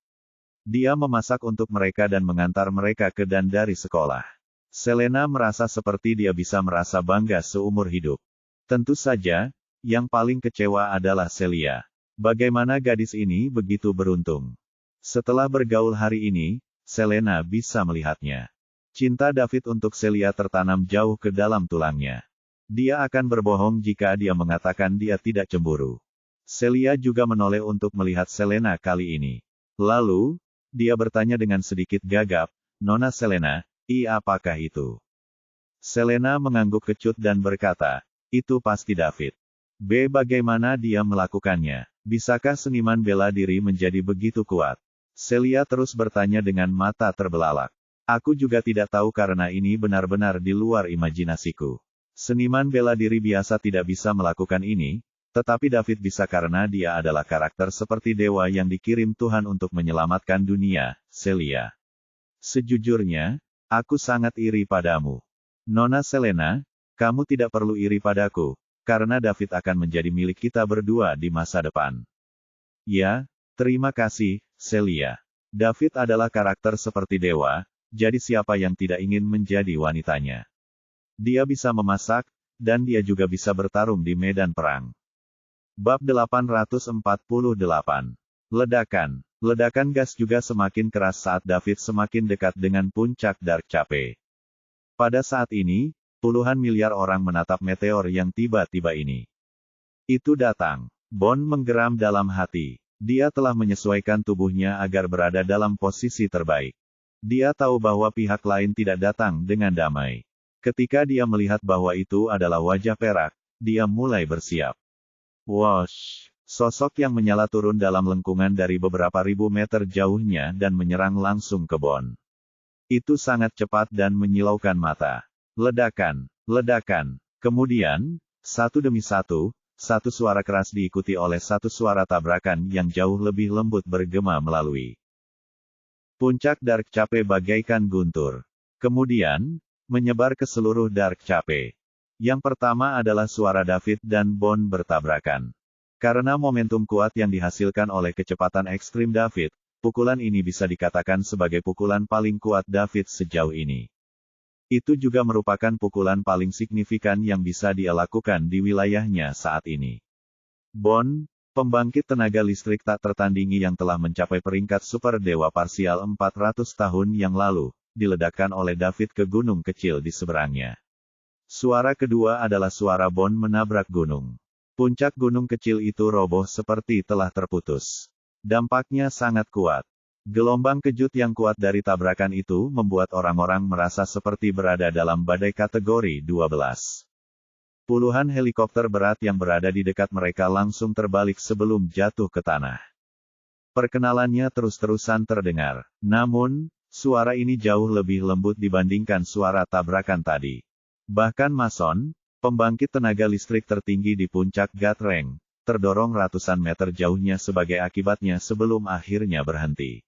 Dia memasak untuk mereka dan mengantar mereka ke dan dari sekolah. Selena merasa seperti dia bisa merasa bangga seumur hidup. Tentu saja, yang paling kecewa adalah Celia. Bagaimana gadis ini begitu beruntung? Setelah bergaul hari ini, Selena bisa melihatnya. Cinta David untuk Celia tertanam jauh ke dalam tulangnya. Dia akan berbohong jika dia mengatakan dia tidak cemburu. Celia juga menoleh untuk melihat Selena kali ini. Lalu, dia bertanya dengan sedikit gagap, "Nona Selena, apakah itu?" Selena mengangguk kecut dan berkata, "Itu pasti David." Bagaimana dia melakukannya? Bisakah seniman bela diri menjadi begitu kuat? Celia terus bertanya dengan mata terbelalak. "Aku juga tidak tahu karena ini benar-benar di luar imajinasiku. Seniman bela diri biasa tidak bisa melakukan ini, tetapi David bisa karena dia adalah karakter seperti dewa yang dikirim Tuhan untuk menyelamatkan dunia, Celia. Sejujurnya, aku sangat iri padamu. Nona Selena, kamu tidak perlu iri padaku, karena David akan menjadi milik kita berdua di masa depan." "Ya, terima kasih, Celia. David adalah karakter seperti dewa, jadi siapa yang tidak ingin menjadi wanitanya? Dia bisa memasak, dan dia juga bisa bertarung di medan perang." Bab 848. Ledakan. Ledakan gas juga semakin keras saat David semakin dekat dengan puncak Dark Cape. Pada saat ini, puluhan miliar orang menatap meteor yang tiba-tiba ini. Itu datang. Bond menggeram dalam hati. Dia telah menyesuaikan tubuhnya agar berada dalam posisi terbaik. Dia tahu bahwa pihak lain tidak datang dengan damai. Ketika dia melihat bahwa itu adalah wajah perak, dia mulai bersiap. Wosh! Sosok yang menyala turun dalam lengkungan dari beberapa ribu meter jauhnya dan menyerang langsung ke Bond. Itu sangat cepat dan menyilaukan mata. Ledakan, ledakan. Kemudian, satu demi satu suara keras diikuti oleh satu suara tabrakan yang jauh lebih lembut bergema melalui puncak Dark Cape bagaikan guntur. Kemudian, menyebar ke seluruh Dark Cape. Yang pertama adalah suara David dan Bond bertabrakan. Karena momentum kuat yang dihasilkan oleh kecepatan ekstrim David, pukulan ini bisa dikatakan sebagai pukulan paling kuat David sejauh ini. Itu juga merupakan pukulan paling signifikan yang bisa dia lakukan di wilayahnya saat ini. Bond, pembangkit tenaga listrik tak tertandingi yang telah mencapai peringkat super dewa parsial 400 tahun yang lalu, diledakkan oleh David ke gunung kecil di seberangnya. Suara kedua adalah suara Bond menabrak gunung. Puncak gunung kecil itu roboh seperti telah terputus. Dampaknya sangat kuat. Gelombang kejut yang kuat dari tabrakan itu membuat orang-orang merasa seperti berada dalam badai kategori 12. Puluhan helikopter berat yang berada di dekat mereka langsung terbalik sebelum jatuh ke tanah. Perkenalannya terus-terusan terdengar. Namun, suara ini jauh lebih lembut dibandingkan suara tabrakan tadi. Bahkan Mason, pembangkit tenaga listrik tertinggi di puncak Gatreng, terdorong ratusan meter jauhnya sebagai akibatnya sebelum akhirnya berhenti.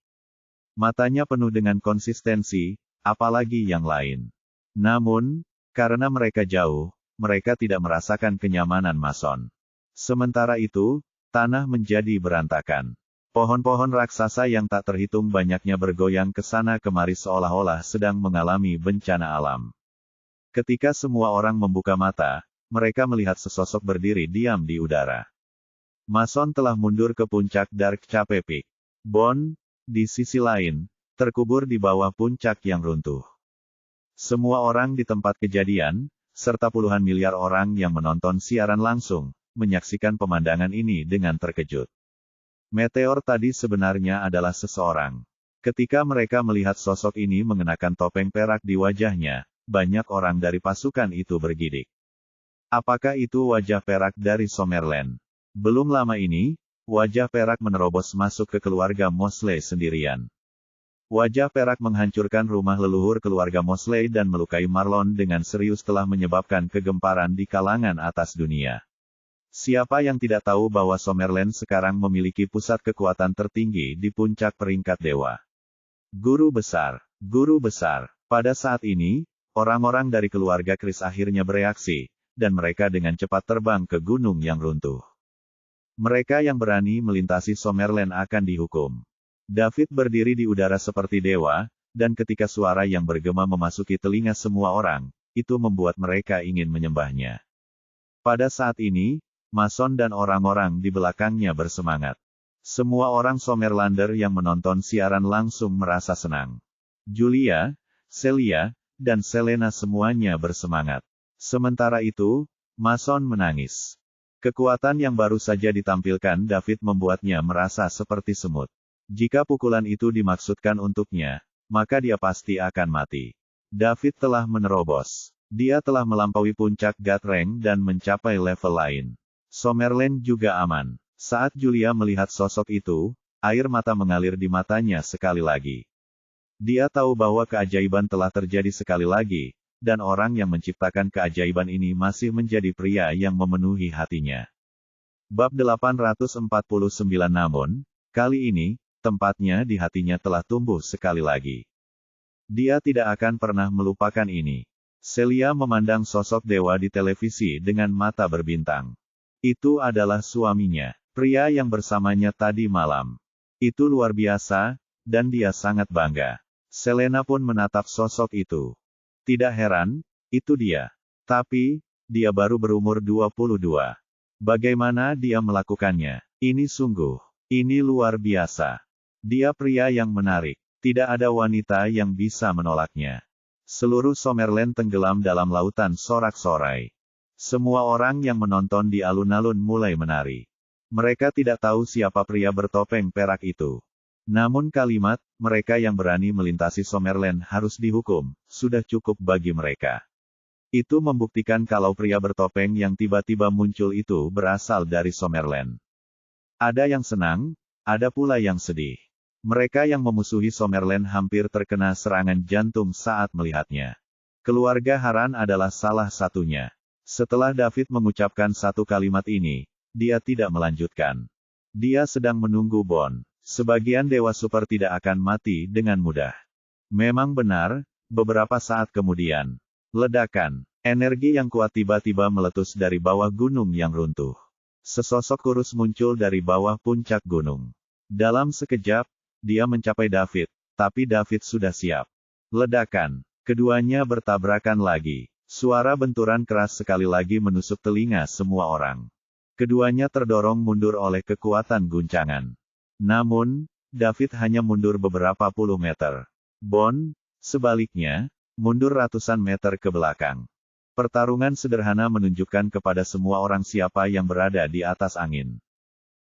Matanya penuh dengan konsistensi, apalagi yang lain. Namun, karena mereka jauh, mereka tidak merasakan kenyamanan Mason. Sementara itu, tanah menjadi berantakan. Pohon-pohon raksasa yang tak terhitung banyaknya bergoyang ke sana kemari seolah-olah sedang mengalami bencana alam. Ketika semua orang membuka mata, mereka melihat sesosok berdiri diam di udara. Mason telah mundur ke puncak Dark Cape Peak. Bond, di sisi lain, terkubur di bawah puncak yang runtuh. Semua orang di tempat kejadian, serta puluhan miliar orang yang menonton siaran langsung, menyaksikan pemandangan ini dengan terkejut. Meteor tadi sebenarnya adalah seseorang. Ketika mereka melihat sosok ini mengenakan topeng perak di wajahnya, banyak orang dari pasukan itu bergidik. Apakah itu wajah perak dari Summerland? Belum lama ini, wajah perak menerobos masuk ke keluarga Mosley sendirian. Wajah perak menghancurkan rumah leluhur keluarga Mosley dan melukai Marlon dengan serius telah menyebabkan kegemparan di kalangan atas dunia. Siapa yang tidak tahu bahwa Summerland sekarang memiliki pusat kekuatan tertinggi di puncak peringkat dewa? Guru besar. Pada saat ini, orang-orang dari keluarga Chris akhirnya bereaksi, dan mereka dengan cepat terbang ke gunung yang runtuh. Mereka yang berani melintasi Summerland akan dihukum. David berdiri di udara seperti dewa, dan ketika suara yang bergema memasuki telinga semua orang, itu membuat mereka ingin menyembahnya. Pada saat ini, Mason dan orang-orang di belakangnya bersemangat. Semua orang Summerlander yang menonton siaran langsung merasa senang. Julia, Celia, dan Selena semuanya bersemangat. Sementara itu, Mason menangis. Kekuatan yang baru saja ditampilkan David membuatnya merasa seperti semut. Jika pukulan itu dimaksudkan untuknya, maka dia pasti akan mati. David telah menerobos. Dia telah melampaui puncak God Rank dan mencapai level lain. Summerland juga aman. Saat Julia melihat sosok itu, air mata mengalir di matanya sekali lagi. Dia tahu bahwa keajaiban telah terjadi sekali lagi, dan orang yang menciptakan keajaiban ini masih menjadi pria yang memenuhi hatinya. Bab 849 namun, kali ini, tempatnya di hatinya telah tumbuh sekali lagi. Dia tidak akan pernah melupakan ini. Celia memandang sosok dewa di televisi dengan mata berbintang. Itu adalah suaminya, pria yang bersamanya tadi malam. Itu luar biasa, dan dia sangat bangga. Selena pun menatap sosok itu. Tidak heran, itu dia. Tapi, dia baru berumur 22. Bagaimana dia melakukannya? Ini luar biasa. Dia pria yang menarik. Tidak ada wanita yang bisa menolaknya. Seluruh Summerland tenggelam dalam lautan sorak-sorai. Semua orang yang menonton di alun-alun mulai menari. Mereka tidak tahu siapa pria bertopeng perak itu. Namun kalimat, mereka yang berani melintasi Summerland harus dihukum, sudah cukup bagi mereka. Itu membuktikan kalau pria bertopeng yang tiba-tiba muncul itu berasal dari Summerland. Ada yang senang, ada pula yang sedih. Mereka yang memusuhi Summerland hampir terkena serangan jantung saat melihatnya. Keluarga Haran adalah salah satunya. Setelah David mengucapkan satu kalimat ini, dia tidak melanjutkan. Dia sedang menunggu Bon. Sebagian dewa super tidak akan mati dengan mudah. Memang benar, beberapa saat kemudian. Ledakan. Energi yang kuat tiba-tiba meletus dari bawah gunung yang runtuh. Sesosok kurus muncul dari bawah puncak gunung. Dalam sekejap, dia mencapai David, tapi David sudah siap. Ledakan. Keduanya bertabrakan lagi. Suara benturan keras sekali lagi menusuk telinga semua orang. Keduanya terdorong mundur oleh kekuatan guncangan. Namun, David hanya mundur beberapa puluh meter. Bon, sebaliknya, mundur ratusan meter ke belakang. Pertarungan sederhana menunjukkan kepada semua orang siapa yang berada di atas angin.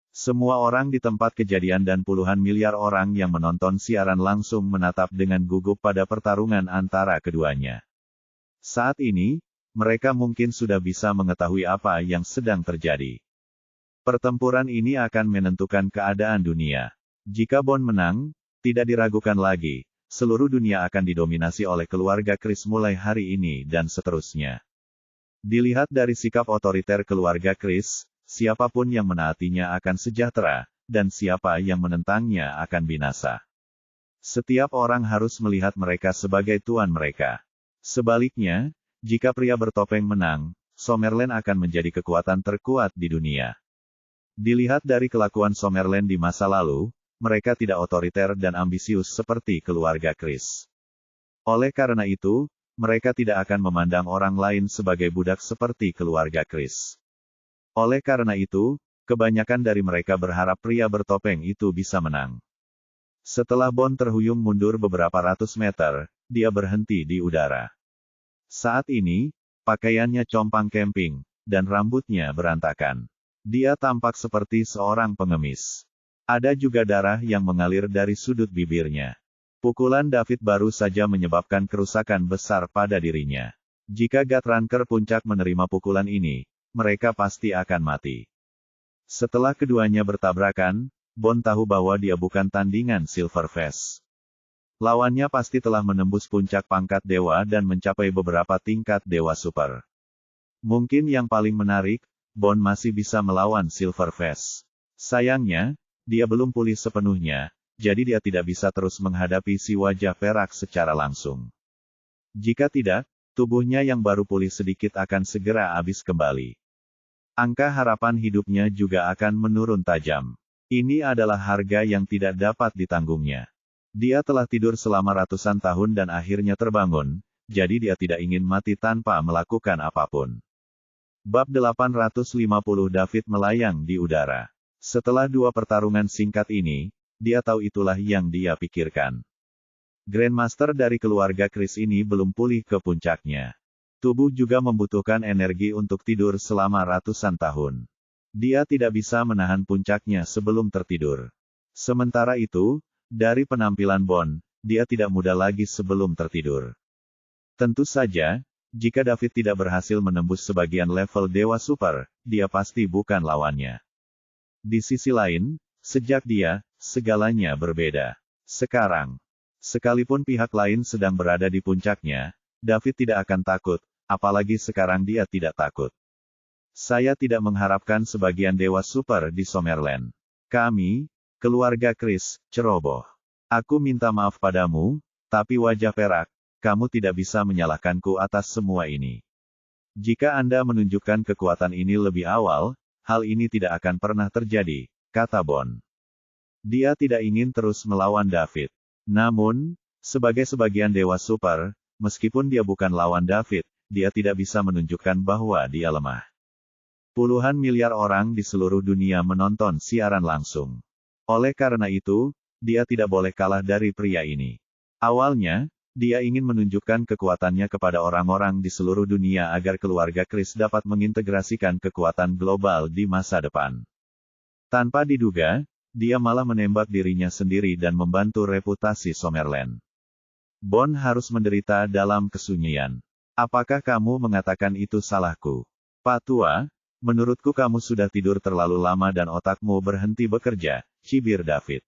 Semua orang di tempat kejadian dan puluhan miliar orang yang menonton siaran langsung menatap dengan gugup pada pertarungan antara keduanya. Saat ini, mereka mungkin sudah bisa mengetahui apa yang sedang terjadi. Pertempuran ini akan menentukan keadaan dunia. Jika Bon menang, tidak diragukan lagi, seluruh dunia akan didominasi oleh keluarga Chris mulai hari ini dan seterusnya. Dilihat dari sikap otoriter keluarga Chris, siapapun yang menaatinya akan sejahtera, dan siapa yang menentangnya akan binasa. Setiap orang harus melihat mereka sebagai tuan mereka. Sebaliknya, jika pria bertopeng menang, Summerland akan menjadi kekuatan terkuat di dunia. Dilihat dari kelakuan Summerland di masa lalu, mereka tidak otoriter dan ambisius seperti keluarga Chris. Oleh karena itu, mereka tidak akan memandang orang lain sebagai budak seperti keluarga Chris. Oleh karena itu, kebanyakan dari mereka berharap pria bertopeng itu bisa menang. Setelah Bon terhuyung mundur beberapa ratus meter, dia berhenti di udara. Saat ini, pakaiannya compang camping, dan rambutnya berantakan. Dia tampak seperti seorang pengemis. Ada juga darah yang mengalir dari sudut bibirnya. Pukulan David baru saja menyebabkan kerusakan besar pada dirinya. Jika Gutranker puncak menerima pukulan ini, mereka pasti akan mati. Setelah keduanya bertabrakan, Bond tahu bahwa dia bukan tandingan Silverface. Lawannya pasti telah menembus puncak pangkat dewa dan mencapai beberapa tingkat dewa super. Mungkin yang paling menarik, Bond masih bisa melawan Silverface. Sayangnya, dia belum pulih sepenuhnya, jadi dia tidak bisa terus menghadapi si wajah perak secara langsung. Jika tidak, tubuhnya yang baru pulih sedikit akan segera habis kembali. Angka harapan hidupnya juga akan menurun tajam. Ini adalah harga yang tidak dapat ditanggungnya. Dia telah tidur selama ratusan tahun dan akhirnya terbangun, jadi dia tidak ingin mati tanpa melakukan apapun. Bab 850 David melayang di udara. Setelah dua pertarungan singkat ini, dia tahu itulah yang dia pikirkan. Grandmaster dari keluarga Chris ini belum pulih ke puncaknya. Tubuh juga membutuhkan energi untuk tidur selama ratusan tahun. Dia tidak bisa menahan puncaknya sebelum tertidur. Sementara itu, dari penampilan Bond, dia tidak muda lagi sebelum tertidur. Tentu saja, jika David tidak berhasil menembus sebagian level Dewa Super, dia pasti bukan lawannya. Di sisi lain, sejak dia, segalanya berbeda. Sekarang, sekalipun pihak lain sedang berada di puncaknya, David tidak akan takut, apalagi sekarang dia tidak takut. Saya tidak mengharapkan sebagian Dewa Super di Summerland. Kami, keluarga Chris, ceroboh. Aku minta maaf padamu, tapi wajah perak, kamu tidak bisa menyalahkanku atas semua ini. Jika Anda menunjukkan kekuatan ini lebih awal, hal ini tidak akan pernah terjadi, kata Bond. Dia tidak ingin terus melawan David. Namun, sebagai sebagian Dewa Super, meskipun dia bukan lawan David, dia tidak bisa menunjukkan bahwa dia lemah. Puluhan miliar orang di seluruh dunia menonton siaran langsung. Oleh karena itu, dia tidak boleh kalah dari pria ini. Awalnya, dia ingin menunjukkan kekuatannya kepada orang-orang di seluruh dunia agar keluarga Chris dapat mengintegrasikan kekuatan global di masa depan. Tanpa diduga, dia malah menembak dirinya sendiri dan membantu reputasi Summerland. Bond harus menderita dalam kesunyian. Apakah kamu mengatakan itu salahku? Pak Tua, menurutku kamu sudah tidur terlalu lama dan otakmu berhenti bekerja, cibir David.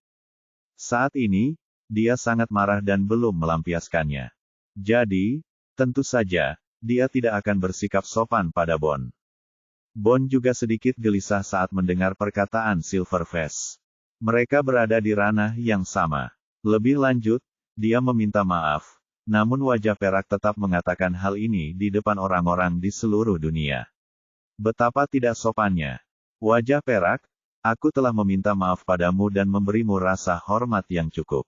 Saat ini, dia sangat marah dan belum melampiaskannya. Jadi, tentu saja, dia tidak akan bersikap sopan pada Bond. Bond juga sedikit gelisah saat mendengar perkataan Silverface. Mereka berada di ranah yang sama. Lebih lanjut, dia meminta maaf, namun wajah perak tetap mengatakan hal ini di depan orang-orang di seluruh dunia. Betapa tidak sopannya. Wajah perak, aku telah meminta maaf padamu dan memberimu rasa hormat yang cukup.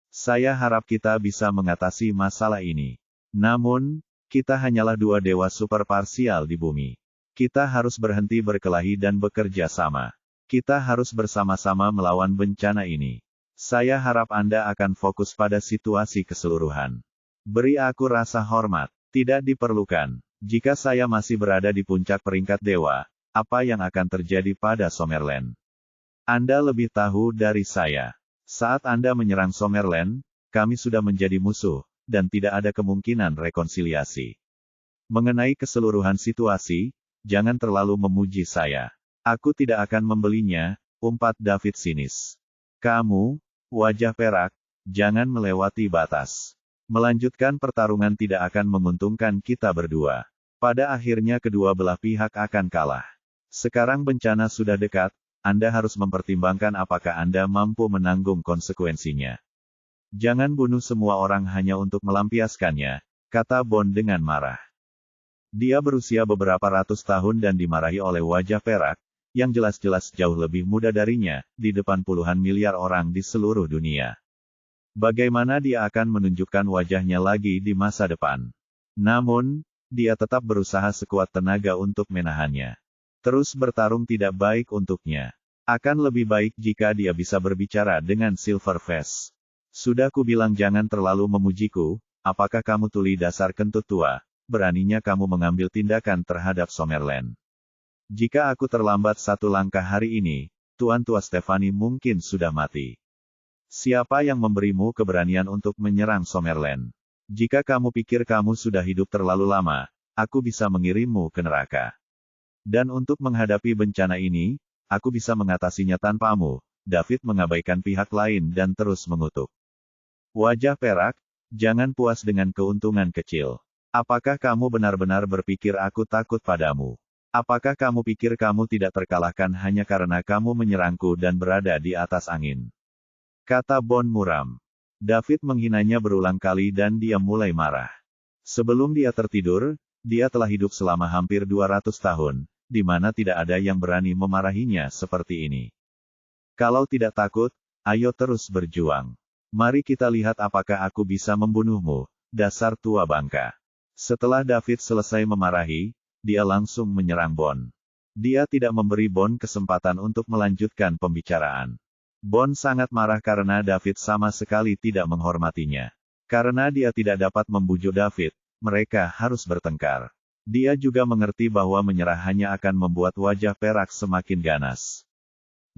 Saya harap kita bisa mengatasi masalah ini. Namun, kita hanyalah dua dewa super parsial di bumi. Kita harus berhenti berkelahi dan bekerja sama. Kita harus bersama-sama melawan bencana ini. Saya harap Anda akan fokus pada situasi keseluruhan. Beri aku rasa hormat. Tidak diperlukan. Jika saya masih berada di puncak peringkat dewa, apa yang akan terjadi pada Summerland? Anda lebih tahu dari saya. Saat Anda menyerang Summerland, kami sudah menjadi musuh, dan tidak ada kemungkinan rekonsiliasi. Mengenai keseluruhan situasi, jangan terlalu memuji saya. Aku tidak akan membelinya, umpat David sinis. Kamu, wajah perak, jangan melewati batas. Melanjutkan pertarungan tidak akan menguntungkan kita berdua. Pada akhirnya kedua belah pihak akan kalah. Sekarang bencana sudah dekat, Anda harus mempertimbangkan apakah Anda mampu menanggung konsekuensinya. Jangan bunuh semua orang hanya untuk melampiaskannya, kata Bond dengan marah. Dia berusia beberapa ratus tahun dan dimarahi oleh wajah perak, yang jelas-jelas jauh lebih muda darinya, di depan puluhan miliar orang di seluruh dunia. Bagaimana dia akan menunjukkan wajahnya lagi di masa depan? Namun, dia tetap berusaha sekuat tenaga untuk menahannya. Terus bertarung tidak baik untuknya. Akan lebih baik jika dia bisa berbicara dengan Silverface. Sudah kubilang jangan terlalu memujiku, apakah kamu tuli dasar kentut tua, beraninya kamu mengambil tindakan terhadap Summerland. Jika aku terlambat satu langkah hari ini, Tuan Tua Stefani mungkin sudah mati. Siapa yang memberimu keberanian untuk menyerang Summerland? Jika kamu pikir kamu sudah hidup terlalu lama, aku bisa mengirimmu ke neraka. Dan untuk menghadapi bencana ini, aku bisa mengatasinya tanpamu. David mengabaikan pihak lain dan terus mengutuk. Wajah perak, jangan puas dengan keuntungan kecil. Apakah kamu benar-benar berpikir aku takut padamu? Apakah kamu pikir kamu tidak terkalahkan hanya karena kamu menyerangku dan berada di atas angin? Kata Bon muram. David menghinanya berulang kali dan dia mulai marah. Sebelum dia tertidur, dia telah hidup selama hampir 200 tahun, di mana tidak ada yang berani memarahinya seperti ini. Kalau tidak takut, ayo terus berjuang. Mari kita lihat apakah aku bisa membunuhmu, dasar tua bangka. Setelah David selesai memarahi, dia langsung menyerang Bon. Dia tidak memberi Bon kesempatan untuk melanjutkan pembicaraan. Bon sangat marah karena David sama sekali tidak menghormatinya. Karena dia tidak dapat membujuk David, mereka harus bertengkar. Dia juga mengerti bahwa menyerah hanya akan membuat wajah perak semakin ganas.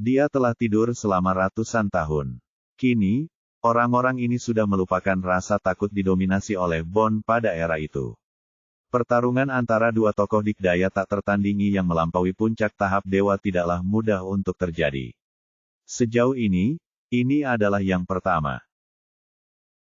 Dia telah tidur selama ratusan tahun. Kini, orang-orang ini sudah melupakan rasa takut didominasi oleh Bon pada era itu. Pertarungan antara dua tokoh dikdaya tak tertandingi yang melampaui puncak tahap dewa tidaklah mudah untuk terjadi. Sejauh ini adalah yang pertama.